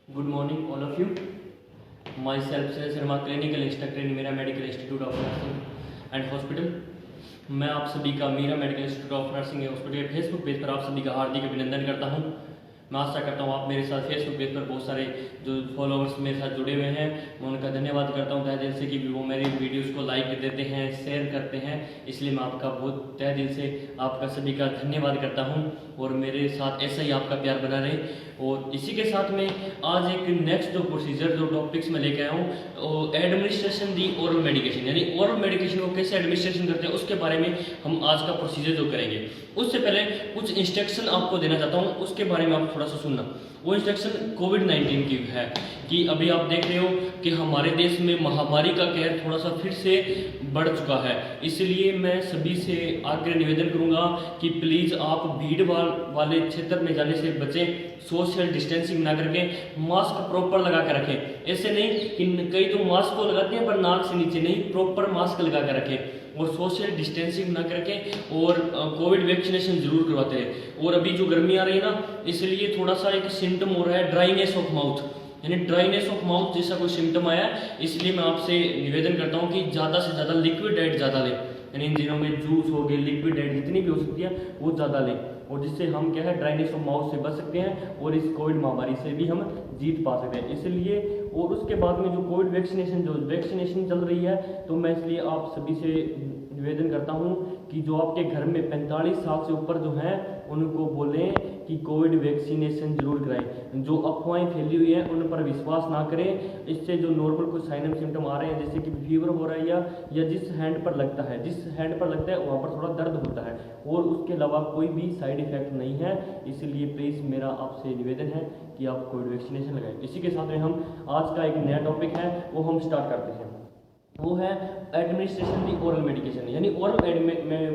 Good morning, all of you. Myself Sir Sharma, clinical instructor in Mira Medical Institute of Nursing and Hospital. मैं आप सभी का Meera medical institute of nursing and hospital के Facebook page पर आप सभी का हार्दिक अभिनंदन करता हूं। मैं आशा करता हूं आप मेरे साथ फेसबुक पेज पर बहुत सारे जो फॉलोअर्स मेरे साथ जुड़े हुए हैं, मैं उनका धन्यवाद करता हूं तहे दिल से कि वो मेरी वीडियोस को लाइक देते हैं, शेयर करते हैं। इसलिए मैं आपका बहुत तहे दिल से आपका सभी का धन्यवाद करता हूं और मेरे साथ ऐसा ही आपका प्यार बना रहे। और इसी के साथ में आज एक नेक्स्ट जो प्रोसीजर जो टॉपिक्स में लेके आया हूँ, एडमिनिस्ट्रेशन दी ओरल मेडिकेशन, यानी ओरल मेडिकेशन को कैसे एडमिनिस्ट्रेशन करते हैं उसके बारे में हम आज का प्रोसीजर जो करेंगे। उससे पहले कुछ इंस्ट्रक्शन आपको देना चाहता हूँ, उसके बारे में आप थोड़ा सा सुनना। वो इंस्ट्रक्शन कोविड-19 की है कि अभी आप देख रहे हो कि हमारे देश में महामारी का कहर थोड़ा सा फिर से बढ़ चुका है। इसलिए मैं सभी से आग्रह निवेदन करूंगा कि प्लीज़ आप भीड़ वाले क्षेत्र में जाने से बचें, सोशल डिस्टेंसिंग ना करके मास्क प्रॉपर लगा कर रखें। ऐसे नहीं कि कई तो मास्क को लगाते हैं पर नाक से नीचे नहीं, प्रॉपर मास्क लगा कर रखें और सोशल डिस्टेंसिंग ना करके और कोविड वैक्सीनेशन जरूर करवाते हैं। और अभी जो गर्मी आ रही है ना, इसलिए थोड़ा सा एक सिम्टम हो रहा है ड्राइनेस ऑफ माउथ, यानी ड्राइनेस ऑफ माउथ जैसा कोई सिम्टम आया। इसलिए मैं आपसे निवेदन करता हूँ कि ज़्यादा से ज़्यादा लिक्विड डाइट ज़्यादा लें, यानी इन दिनों में जूस हो गए, लिक्विड डाइट जितनी भी हो सकती है वो ज़्यादा लें, और जिससे हम क्या है ड्राइनेस ऑफ माउथ से बच सकते हैं और इस कोविड महामारी से भी हम जीत पा सकते हैं। इसलिए और उसके बाद में जो कोविड वैक्सीनेशन चल रही है, तो मैं इसलिए आप सभी से निवेदन करता हूं कि जो आपके घर में 45 साल से ऊपर जो हैं उनको बोलें कि कोविड वैक्सीनेशन जरूर कराएं। जो अफवाहें फैली हुई हैं उन पर विश्वास ना करें। इससे जो नॉर्मल कुछ साइन एंड सिम्टम आ रहे हैं, जैसे कि फीवर हो रहा है या जिस हैंड पर लगता है वहाँ पर थोड़ा दर्द होता है, और उसके अलावा कोई भी साइड इफेक्ट नहीं है। इसलिए प्लीज़ मेरा आपसे निवेदन है कि आप कोविड वैक्सीनेशन लगाएं। इसी के साथ में हम आज का एक नया टॉपिक है वो हम स्टार्ट करते हैं। वो है एडमिनिस्ट्रेशन दी ओरल मेडिकेशन, यानी ओरल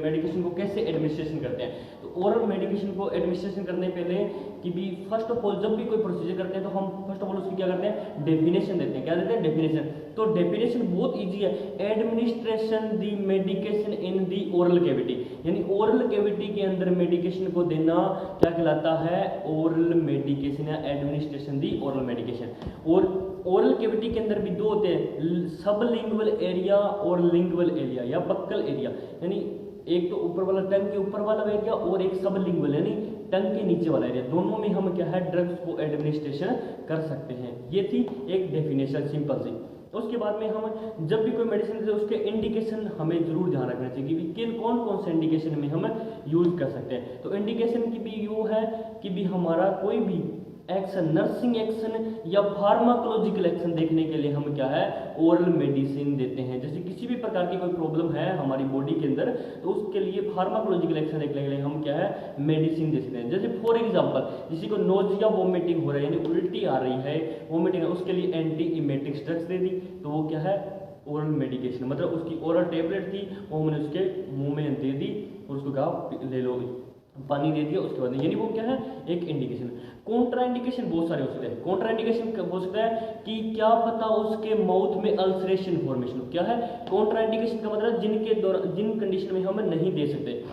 मेडिकेशन को कैसे एडमिनिस्ट्रेशन करते हैं। तो ओरल मेडिकेशन को एडमिनिस्ट्रेशन करने पहले कि भी फर्स्ट ऑफ ऑल जब भी कोई प्रोसीजर करते हैं तो हम फर्स्ट ऑफ ऑल उसकी क्या करते हैं, डेफिनेशन देते हैं। क्या देते हैं? डेफिनेशन। तो डेफिनेशन बहुत इजी है, administration the medication in the oral cavity, यानी ओरल कैविटी के अंदर मेडिकेशन को देना क्या कहलाता है, ओरल मेडिकेशन या एडमिनिस्ट्रेशन दी ओरल मेडिकेशन। और ओरल कैविटी के अंदर भी दो होते हैं, सबलिंगुअल एरिया और लिंगुअल एरिया या बक्कल एरिया, यानी एक तो ऊपर वाला टंग के ऊपर वाला एरिया और एक सबलिंगुअल यानी टंग के नीचे वाला एरिया, दोनों में हम क्या है ड्रग्स को एडमिनिस्ट्रेशन कर सकते हैं। ये थी एक डेफिनेशन सिंपल सी। उसके बाद में हम जब भी कोई मेडिसिन देते हैं उसके इंडिकेशन हमें जरूर ध्यान रखना चाहिए कि किन कौन कौन से इंडिकेशन में हम यूज कर सकते हैं। तो इंडिकेशन की भी यू है कि भी हमारा कोई भी एक्शन, नर्सिंग एक्शन या फार्माकोलॉजिकल एक्शन देखने के लिए हम क्या है ओरल मेडिसिन देते हैं। जैसे किसी भी प्रकार की कोई प्रॉब्लम है हमारी बॉडी के अंदर, तो उसके लिए फार्माकोलॉजिकल एक्शन देखने के लिए हम क्या है मेडिसिन दे सकते हैं। जैसे फॉर एग्जांपल किसी को नोजिया वोमिटिंग हो रहा है, यानी उल्टी आ रही है, वोमिटिंग है, उसके लिए एंटी इमेटिक ड्रग्स दे दी, तो वो क्या है ओरल मेडिकेशन, मतलब उसकी ओरल टेबलेट थी वो हमने उसके मुंह में दे दी और उसको कहा ले लो, पानी दे दिया, उसके बाद यानी वो क्या है एक इंडिकेशन। कॉन्ट्रा इंडिकेशन बहुत सारे हो सकते हैं। कॉन्ट्रा इंडिकेशन हो सकता है कि क्या पता उसके माउथ में अल्सरेशन फॉर्मेशन हो। क्या है कॉन्ट्रा इंडिकेशन का मतलब जिन कंडीशन में हम नहीं दे सकते,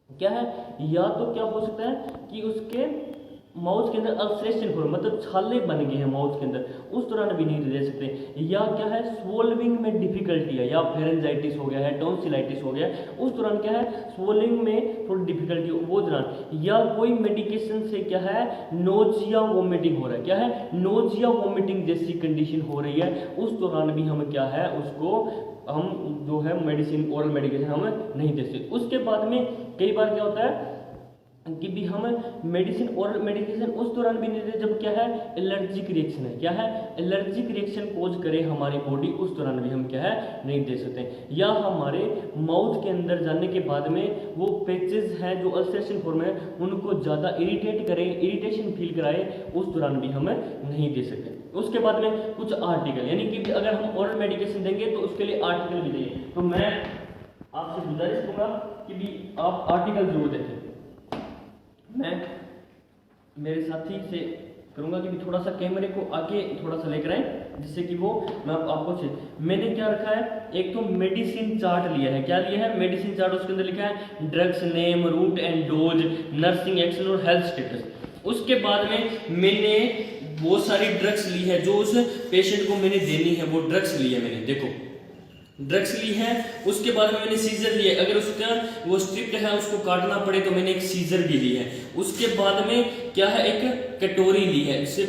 क्या है या तो क्या हो सकता है कि उसके माउथ के अंदर अल्सरेशन हो, मतलब छाले बन गए हैं माउथ के अंदर, उस दौरान भी नहीं दे सकते। या क्या है स्वोल्विंग में डिफिकल्टी है, या फेरेंजाइटिस हो गया है, टॉन्सिलाइटिस हो गया है, उस दौरान क्या है स्वोलिंग में थोड़ी डिफिकल्टी हो वो दौरान। या कोई मेडिकेशन से क्या है नोजिया वोमिटिंग हो रहा है, क्या है नोजिया वोमिटिंग जैसी कंडीशन हो रही है, उस दौरान भी हम क्या है उसको हम जो है मेडिसिन ओरल मेडिकेशन हम नहीं दे सकते। उसके बाद में कई बार क्या होता है कि भी हम मेडिसिन ओरल मेडिकेशन उस दौरान भी नहीं देते जब क्या है एलर्जिक रिएक्शन है, क्या है एलर्जिक रिएक्शन कोज करे हमारी बॉडी, उस दौरान भी हम क्या है नहीं दे सकते। या हमारे माउथ के अंदर जाने के बाद में वो पैचेस हैं जो अल्सरेशन फॉर्म है उनको ज़्यादा इरिटेट करे, इरिटेशन फील कराए, उस दौरान भी हम नहीं दे सकते। उसके बाद में कुछ आर्टिकल, यानी कि अगर हम ओरल मेडिकेशन देंगे तो उसके लिए आर्टिकल भी देंगे। तो मैं आपसे गुजारिश करूँगा कि भी आप आर्टिकल जरूर देखें। मैं मेरे साथी से करूंगा कि थोड़ा सा कैमरे को आगे थोड़ा सा लेकर आए, जिससे कि वो मैं आपको मैंने क्या रखा है, एक तो मेडिसिन चार्ट लिया है। क्या लिया है मेडिसिन चार्ट, उसके अंदर लिखा है drugs name, route and dose, nursing action और हेल्थ स्टेटस। उसके बाद में मैंने बहुत सारी ड्रग्स ली है, जो उस पेशेंट को मैंने देनी है वो ड्रग्स ली है मैंने, देखो ड्रग्स ली है। उसके बाद में मैंने सीजर लिया, अगर उसका वो स्ट्रिप्ट है उसको काटना पड़े तो मैंने एक सीजर भी ली है। उसके बाद में क्या है, एक कटोरी ली है, इससे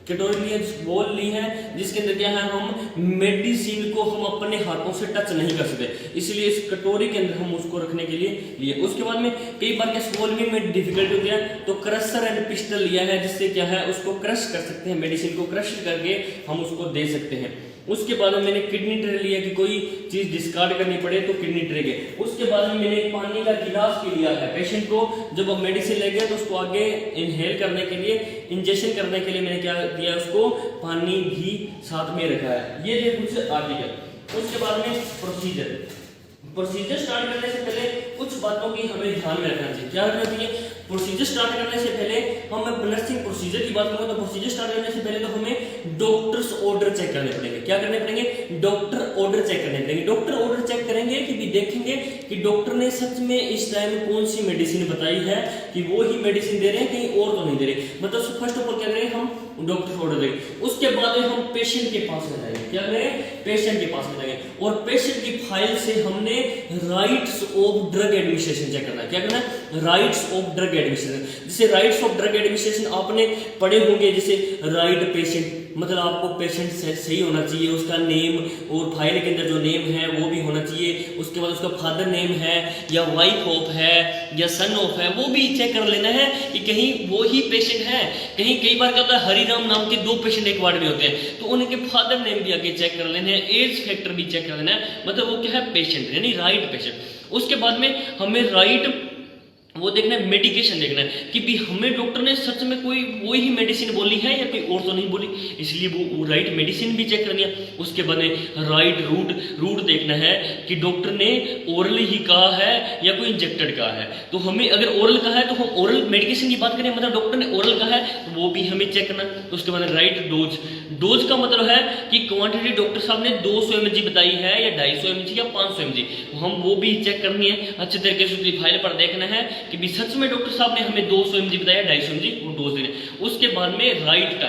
कटोरी ली है, बॉल ली है, जिसके अंदर क्या है, हम मेडिसिन को हम अपने हाथों से टच नहीं कर सकते, इसलिए इस कटोरी के अंदर हम उसको रखने के लिए लिए। उसके बाद में कई बार क्या स्वॉल्विंग में डिफिकल्ट हो गया तो क्रशर एंड पिस्टल लिया है, जिससे क्या है उसको क्रश कर सकते हैं, मेडिसिन को क्रश करके हम उसको दे सकते हैं। उसके बाद में मैंने किडनी ट्रे लिया कि कोई चीज डिस्कार्ड करनी पड़े तो किडनी ट्रे के। उसके बाद में मैंने पानी का गिलास भी लिया है, पेशेंट को जब हम मेडिसिन ले गए तो उसको आगे इनहेल करने के लिए, इंजेक्शन करने के लिए मैंने क्या दिया, उसको पानी भी साथ में रखा है। ये कुछ आर्टिकल। उसके बाद में प्रोसीजर स्टार्ट करने से पहले कुछ बातों की हमें ध्यान में रखना चाहिए। क्या रखना चाहिए, प्रोसीजर स्टार्ट करने से पहले हम नर्सिंग प्रोसीजर की बात करूँ तो प्रोसीजर स्टार्ट करने से पहले तो हमें डॉक्टर्स ऑर्डर चेक करने पड़ेंगे। क्या करने पड़ेंगे, डॉक्टर ऑर्डर चेक करने पड़ेंगे। डॉक्टर ऑर्डर चेक करेंगे कि भी देखेंगे कि डॉक्टर ने सच में इस टाइम कौन सी मेडिसिन बताई है, कि वो ही मेडिसिन दे रहे हैं कहीं और तो नहीं दे रहे। मतलब फर्स्ट ऑफ ऑल क्या करेंगे, हम डॉक्टर ऑर्डर देंगे। उसके बाद हम पेशेंट के पास में जाएंगे। क्या करेंगे, पेशेंट के पास में जाएंगे और पेशेंट की फाइल से हमने rights of drug administration check करना है। क्या करना है, राइट्स ऑफ ड्रग एडमिनिस्ट्रेशन। जैसे राइट्स ऑफ ड्रग एडमिनिस्ट्रेशन आपने पढ़े होंगे, जैसे राइट पेशेंट, मतलब आपको पेशेंट सही होना चाहिए, उसका नेम और फाइल के अंदर जो नेम है वो भी होना चाहिए। उसके बाद उसका फादर नेम है या वाइफ ऑफ है या सन ऑफ है, वो भी चेक कर लेना है कि कहीं वो ही पेशेंट है। कहीं कई बार क्या होता है, हरिराम नाम के 2 पेशेंट एक वार्ड में होते हैं, तो उनके फादर नेम भी आगे चेक कर लेने हैं, एज फैक्टर भी चेक कर लेना है, मतलब वो क्या है, पेशेंट यानी राइट पेशेंट। उसके बाद में हमें राइट वो देखना है, मेडिकेशन देखना है कि भी हमें डॉक्टर ने सच में कोई वही ही मेडिसिन बोली है या कोई और तो नहीं बोली, इसलिए वो राइट मेडिसिन भी चेक करनी है। उसके बाद में राइट रूट देखना है कि डॉक्टर ने ओरल ही कहा है या कोई इंजेक्टेड कहा है। तो हमें अगर ओरल कहा है तो हम ओरल मेडिकेशन की बात करें, मतलब डॉक्टर ने ओरल कहा है तो वो भी हमें चेक करना। तो उसके बाद राइट डोज का मतलब है कि क्वांटिटी डॉक्टर साहब ने 200 mg बताई है या 250 mg या 500 mg, हम वो भी चेक करनी है। अच्छे तरीके से उसकी फाइल पर देखना है कि भी सच में डॉक्टर साहब ने हमें 200 mg बताया, 250 mg वो डोज देने। उसके बाद में राइट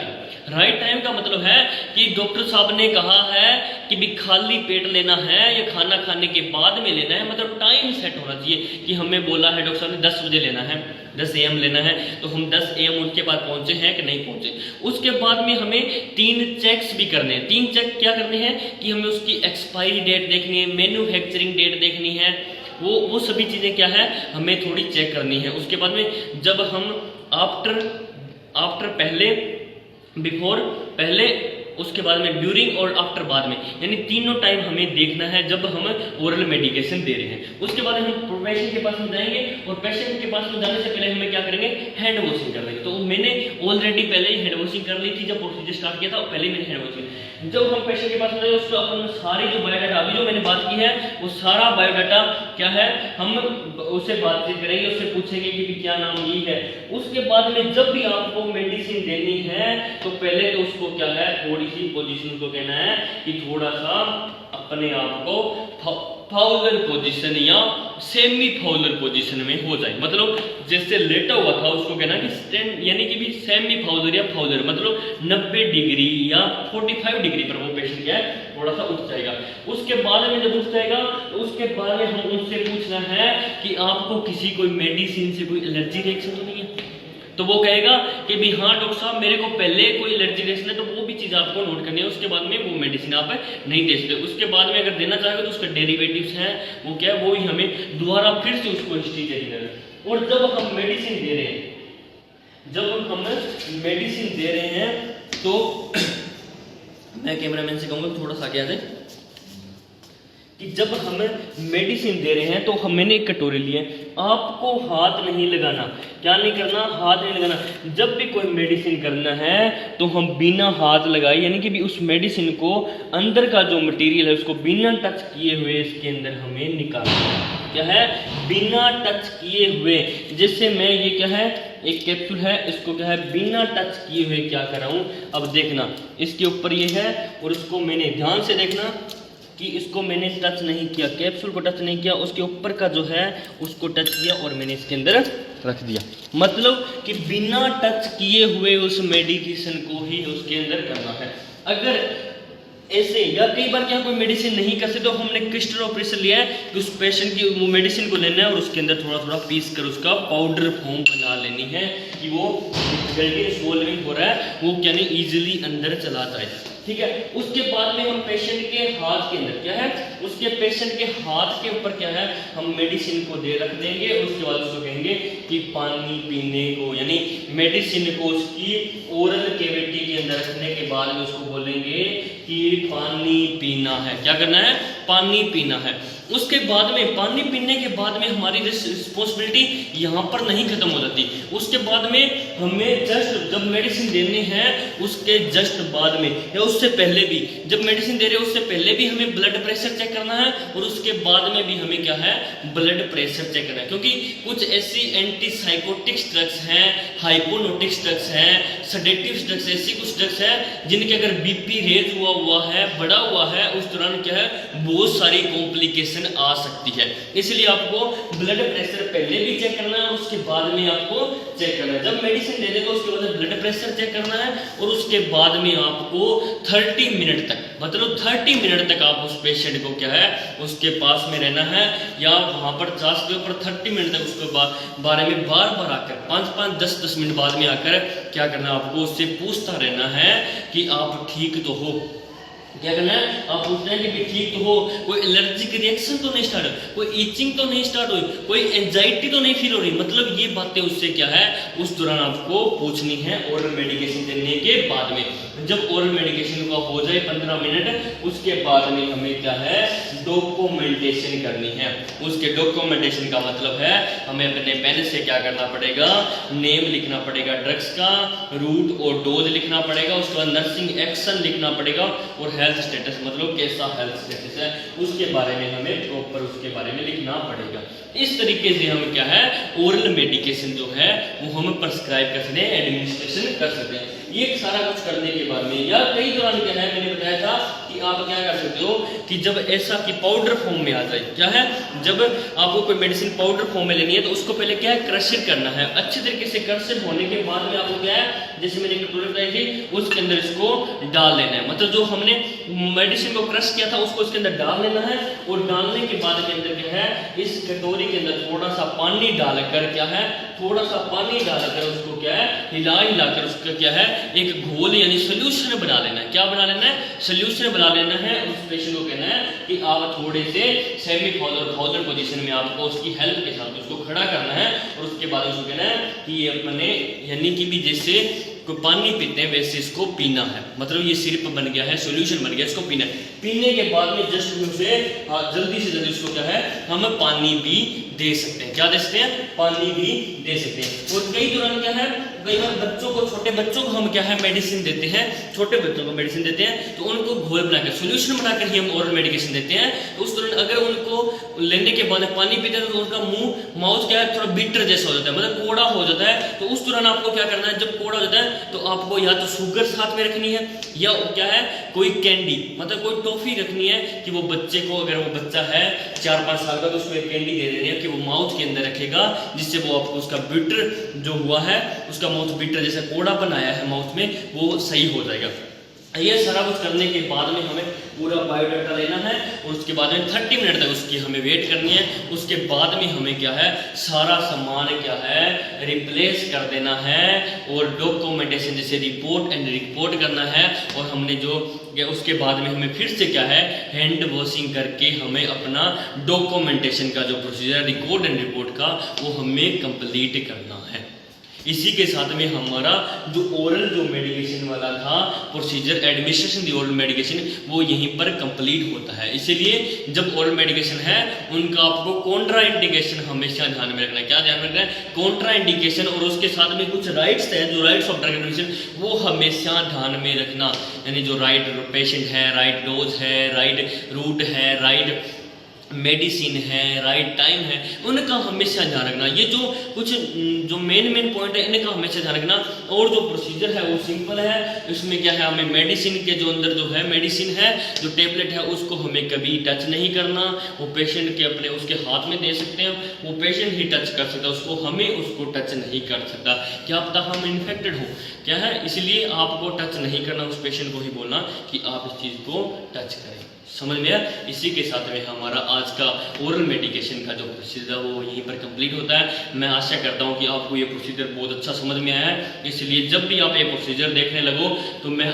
टाइम का मतलब है कि डॉक्टर साहब ने कहा है कि भी खाली पेट लेना है या खाना खाने के बाद में लेना है, मतलब टाइम सेट होना चाहिए कि हमें बोला है डॉक्टर साहब ने 10 बजे लेना है, 10 AM लेना है, तो हम 10 AM उनके पास पहुंचे हैं कि नहीं पहुंचे। उसके बाद में हमें 3 चेक्स भी करने हैं। 3 चेक क्या करने हैं कि हमें उसकी एक्सपायरी डेट देखनी है, मैन्युफैक्चरिंग डेट देखनी है, वो सभी चीज़ें क्या है हमें थोड़ी चेक करनी है। उसके बाद में जब हम आफ्टर पहले उसके बाद में ड्यूरिंग और आफ्टर बाद में, यानी तीनों टाइम हमें देखना है जब हम ओरल मेडिकेशन दे रहे हैं। उसके बाद हम पेशेंट के पास में जाएंगे और पेशेंट के पास में जाने से पहले हमें क्या करेंगे, हैंड वॉशिंग कर देंगे। तो मैंने ऑलरेडी पहले ही हैंड वॉशिंग कर ली थी, जब प्रोसीजर स्टार्ट किया था पहले मैंने हैंड वॉशिंग। जब हम पेशेंट के पास में जाएंगे उसको अपन सारी जो बायोडाटा अभी जो मैंने बात की है वो सारा बायोडाटा क्या है, हम उससे बातचीत करेंगे, उससे पूछेंगे कि क्या नाम ये है। उसके बाद में जब भी आपको मेडिसिन देनी है तो पहले तो उसको क्या है, थोड़ी सी पोजीशन को कहना है कि थोड़ा सा अपने आप को फाउलर पोजीशन या सेमी फाउलर पोजीशन में हो जाए, मतलब जैसे लेटा हुआ था उसको कहना कि स्टैंड, यानी कि भी सेमी फाउलर या फाउलर, मतलब 90 डिग्री या 45 डिग्री पर वो पेशेंट क्या है थोड़ा सा उठ जाएगा। उसके बाद में जब उठ जाएगा तो उसके बाद में हम उनसे पूछना है कि आपको किसी कोई मेडिसिन से कोई एलर्जी रिएक्शन तो नहीं है, तो वो कहेगा कि भी हाँ डॉक्टर साहब मेरे को पहले कोई एलर्जी रिएक्शन है, तो वो भी चीज़ आपको नोट करनी है। उसके बाद में वो मेडिसिन आप नहीं दे सकते। उसके बाद में अगर देना चाहेगा तो उसके डेरिवेटिव्स हैं वो क्या है, वो ही हमें दोबारा फिर से उसको हिस्ट्री देनी है। और जब हम मेडिसिन दे रहे हैं तो मैं कैमरामैन से कहूँगा थोड़ा सा आगे आ जाए कि जब हम मेडिसिन दे रहे हैं तो मैंने एक कटोरी ली है, आपको हाथ नहीं लगाना। क्या नहीं करना, हाथ नहीं लगाना। जब भी कोई मेडिसिन करना है तो हम बिना हाथ लगाए, यानी कि भी उस मेडिसिन को अंदर का जो मटेरियल है उसको बिना टच किए हुए इसके अंदर हमें निकालना है। क्या है, बिना टच किए हुए। जैसे मैं ये क्या है एक कैप्सूल है, इसको क्या है बिना टच किए हुए क्या कर रहा हूँ, अब देखना इसके ऊपर ये है और इसको मैंने ध्यान से देखना कि इसको मैंने टच नहीं किया, कैप्सूल को टच नहीं किया, उसके ऊपर का जो है उसको टच किया और मैंने इसके अंदर रख दिया, मतलब कि बिना टच किए हुए उस मेडिकेशन को ही उसके अंदर करना है। अगर ऐसे या कई बार क्या कोई मेडिसिन नहीं कर सकते तो हमने क्रिस्टल ऑपरेशन लिया है कि उस पेशेंट की वो मेडिसिन को लेना है और उसके अंदर थोड़ा थोड़ा पीस कर उसका पाउडर फॉर्म बना लेनी है कि वो सोल्विंग हो रहा है वो क्या नहीं ईजिली अंदर चला जाए, ठीक है। उसके बाद में हम पेशेंट के हाथ के अंदर क्या है, उसके पेशेंट के हाथ के ऊपर क्या है, हम मेडिसिन को रख देंगे और उसके बाद उसको कहेंगे कि पानी पीने को, यानी मेडिसिन को उसकी ओरल कैविटी के अंदर रखने के बाद में उसको बोलेंगे कि पानी पीना है। क्या करना है, पानी पीना है। उसके बाद में पानी पीने के बाद में हमारी रिस्पॉन्सिबिलिटी यहाँ पर नहीं खत्म हो जाती। उसके बाद में हमें जस्ट जब मेडिसिन देनी है उसके जस्ट बाद में या उससे पहले भी, जब मेडिसिन दे रहे हैं उससे पहले भी हमें ब्लड प्रेशर चेक करना है और उसके बाद में भी हमें क्या है, ब्लड प्रेशर चेक करना है। क्योंकि कुछ ऐसी एंटीसाइकोटिक्स ड्रग्स हैं, हाइपोनोटिक्स ड्रग्स हैं, सेडेटिव ड्रग्स, ऐसी कुछ ड्रग्स हैं जिनके अगर बीपी रेज हुआ है, बढ़ा हुआ है, उस दौरान क्या है, बहुत सारी कॉम्प्लिकेशन आ सकती है। इसलिए आपको ब्लड प्रेशर पहले भी चेक करना है, उसके बाद में आपको चेक करना है। जब मेडिसिन दे देगा उसके बाद ब्लड प्रेशर चेक करना है और उसके बाद में आपको 30 मिनट तक, मतलब 30 मिनट तक आप उस पेशेंट को क्या है, उसके पास में रहना है या वहां पर चार्ज के ऊपर 30 मिनट तक उसके बारे में बार बार आकर 5-5, 10-10 मिनट बाद में आकर क्या करना है, आपको उससे पूछता रहना है कि आप ठीक तो हो। क्या करना है, आप पूछना है कि ठीक तो हो, कोई एलर्जिक रिएक्शन तो नहीं स्टार्ट हो, कोई ईचिंग तो नहीं स्टार्ट हुई, कोई एंजाइटी तो नहीं फील हो रही, मतलब ये बातें उससे क्या है उस दौरान आपको पूछनी है ओरल मेडिकेशन देने के बाद में। जब ओरल मेडिकेशन का हो जाए 15 मिनट, उसके बाद में हमें क्या है, डॉक्यूमेंटेशन करनी है। उसके डॉक्यूमेंटेशन का मतलब है हमें अपने पेन से क्या करना पड़ेगा, नेम लिखना पड़ेगा ड्रग्स का, रूट और डोज लिखना पड़ेगा, उसके बाद नर्सिंग एक्शन लिखना पड़ेगा और हेल्थ स्टेटस, मतलब कैसा हेल्थ स्टेटस है उसके बारे में हमें प्रॉपर उसके बारे में लिखना पड़ेगा। इस तरीके से हम क्या है, ओरल मेडिकेशन जो है वो हम प्रिस्क्राइब कर सकते हैं, एडमिनिस्ट्रेशन कर सकते हैं। ये सारा कुछ करने के बाद में या कई दौरान क्या है, मैंने बताया था कि आप क्या कर सकते हो कि जब ऐसा कि पाउडर फॉर्म में आ जाए, क्या है, जब आपको कोई मेडिसिन पाउडर फॉर्म में लेनी है तो उसको पहले क्या है, क्रशिंग करना है। अच्छे तरीके से क्रशिंग होने के बाद में आपको क्या है, जैसे मैंने कटोरी बताई थी उसके अंदर इसको डाल लेना है। मतलब जो हमने मेडिसिन को क्रश किया था उसको इसके अंदर डाल लेना है और डालने के बाद के अंदर क्या है, इस कटोरी के अंदर थोड़ा सा पानी डालकर क्या है, थोड़ा सा पानी डालकर उसको क्या है, हिलाकर उसका क्या है, एक घोल यानी सोल्यूशन बना लेना है। क्या बना लेना है, सोल्यूशन बना लेना है। उस पेशेंट को कहना है कि आप थोड़े से सेमी फाउलर पोजीशन में आपको उसकी हेल्प के साथ उसको खड़ा करना है और उसके बाद उसको कहना है कि ये अपने यानी कि भी जैसे कोई पानी पीते हैं वैसे इसको पीना है। मतलब ये सिरप बन गया है, सॉल्यूशन बन गया, इसको पीना है। पीने के बाद में जस्ट उसे जल्दी से जल्दी उसको क्या है, हम पानी भी दे सकते हैं। क्या दे सकते हैं, पानी भी दे सकते हैं। और कई दौरान क्या है, कई बार बच्चों को, छोटे बच्चों को हम क्या है मेडिसिन देते हैं, छोटे बच्चों को मेडिसिन देते हैं तो उनको घोल बनाकर सॉल्यूशन बनाकर ही हम ओरल मेडिकेशन देते हैं। तो उस दौरान अगर उनको लेने के बाद पानी पीते हैं तो उनका मुंह माउथ क्या है, थोड़ा बिटर जैसा हो जाता है, मतलब कोड़ा हो जाता है। तो उस दौरान आपको क्या करना है, जब कोड़ा हो जाता है तो आपको या तो शुगर साथ में रखनी है या क्या है, कोई कैंडी मतलब कोई टॉफी रखनी है कि वो बच्चे को, अगर वो बच्चा है 4-5 साल का तो उसको एक कैंडी दे देनी है कि वो माउथ के अंदर रखेगा, जिससे वो आपको उसका बिटर जो हुआ है, उसका माउथ बिटर जैसे कोड़ा बनाया है माउथ में, वो सही हो जाएगा। ये सारा कुछ करने के बाद में हमें पूरा बायोडाटा लेना है और उसके बाद में 30 मिनट तक उसकी हमें वेट करनी है। उसके बाद में हमें क्या है, सारा सामान क्या है रिप्लेस कर देना है और डॉक्यूमेंटेशन जैसे रिपोर्ट करना है। और हमने जो उसके बाद में हमें फिर से क्या है, हैंड वॉशिंग करके हमें अपना डॉक्यूमेंटेशन का जो प्रोसीजर रिकॉर्ड एंड रिपोर्ट का वो हमें कंप्लीट करना है। इसी के साथ में हमारा जो ओरल जो मेडिकेशन वाला था प्रोसीजर, एडमिनिस्ट्रेशन दी ओरल मेडिकेशन, वो यहीं पर कंप्लीट होता है। इसीलिए जब ओरल मेडिकेशन है उनका आपको कॉन्ट्रा इंडिकेशन हमेशा ध्यान में रखना है। क्या ध्यान में रखना है, कॉन्ट्रा इंडिकेशन, और उसके साथ में कुछ राइट्स है, जो राइट्स ऑफ ड्रग एडमिनिस्ट्रेशन वो हमेशा ध्यान में रखना। यानी जो राइट पेशेंट है, राइट डोज है, राइट रूट है, राइट मेडिसिन है, राइट टाइम है, उनका हमेशा ध्यान रखना। ये जो कुछ जो मेन पॉइंट है इनका हमेशा ध्यान रखना। और जो प्रोसीजर है वो सिंपल है। इसमें क्या है, हमें मेडिसिन के जो अंदर जो है मेडिसिन है, जो टेबलेट है, उसको हमें कभी टच नहीं करना। वो पेशेंट के अपने उसके हाथ में दे सकते हैं, वो पेशेंट ही टच कर सकता है उसको, हमें उसको टच नहीं कर सकता। क्या पता हम इन्फेक्टेड हो, क्या है, इसलिए आपको टच नहीं करना। उस पेशेंट को ही बोलना कि आप इस चीज़ को टच करें। समझ में आया? इसी के साथ में हमारा आज का ओरल मेडिकेशन का जो प्रोसीजर है वो यहीं पर कंप्लीट होता है। मैं आशा करता हूँ कि आपको ये प्रोसीजर बहुत अच्छा समझ में आया है। इसलिए जब भी आप ये प्रोसीजर देखने लगो तो मैं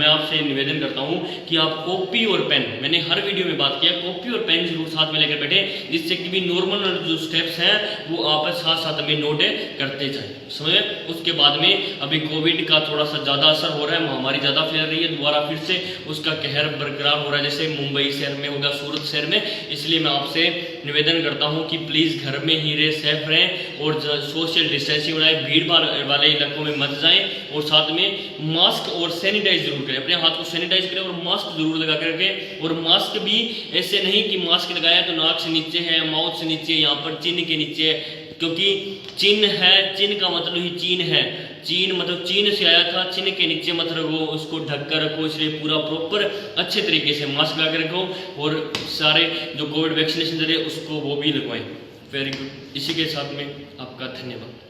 आपसे निवेदन करता हूँ कि आप कॉपी और पेन, मैंने हर वीडियो में बात किया, कॉपी और पेन जरूर साथ में लेकर बैठे, जिससे कि भी नॉर्मल जो स्टेप्स हैं वो आप साथ में नोट करते जाएं। समझे? उसके बाद में अभी कोविड का थोड़ा सा ज़्यादा असर हो रहा है, महामारी ज़्यादा फैल रही है, दोबारा फिर से उसका कहर बरकरार हो रहा है, जैसे मुंबई शहर में होगा, सूरत शहर में। इसलिए मैं आपसे निवेदन करता हूं कि प्लीज़ घर में ही रहे, सेफ रहें और सोशल डिस्टेंसिंग बनाएं, भीड़ भाड़ वाले इलाकों में मत जाएं। और साथ में मास्क और सैनिटाइज जरूर करें, अपने हाथ को सैनिटाइज करें और मास्क जरूर लगा करके। और मास्क भी ऐसे नहीं कि मास्क लगाया तो नाक से नीचे है, माउथ से नीचे, यहाँ पर चिन्ह के नीचे है, क्योंकि चिन्ह है, चिन्ह का मतलब ही चीन है, चीन मतलब चीन से आया था, चिन्ह के नीचे मत रखो, उसको ढक कर रखो। इसलिए पूरा प्रॉपर अच्छे तरीके से मास्क लगा कर रखो और सारे जो कोविड वैक्सीनेशन दे रहे उसको वो भी लगवाएं। Very good. इसी के साथ में आपका धन्यवाद।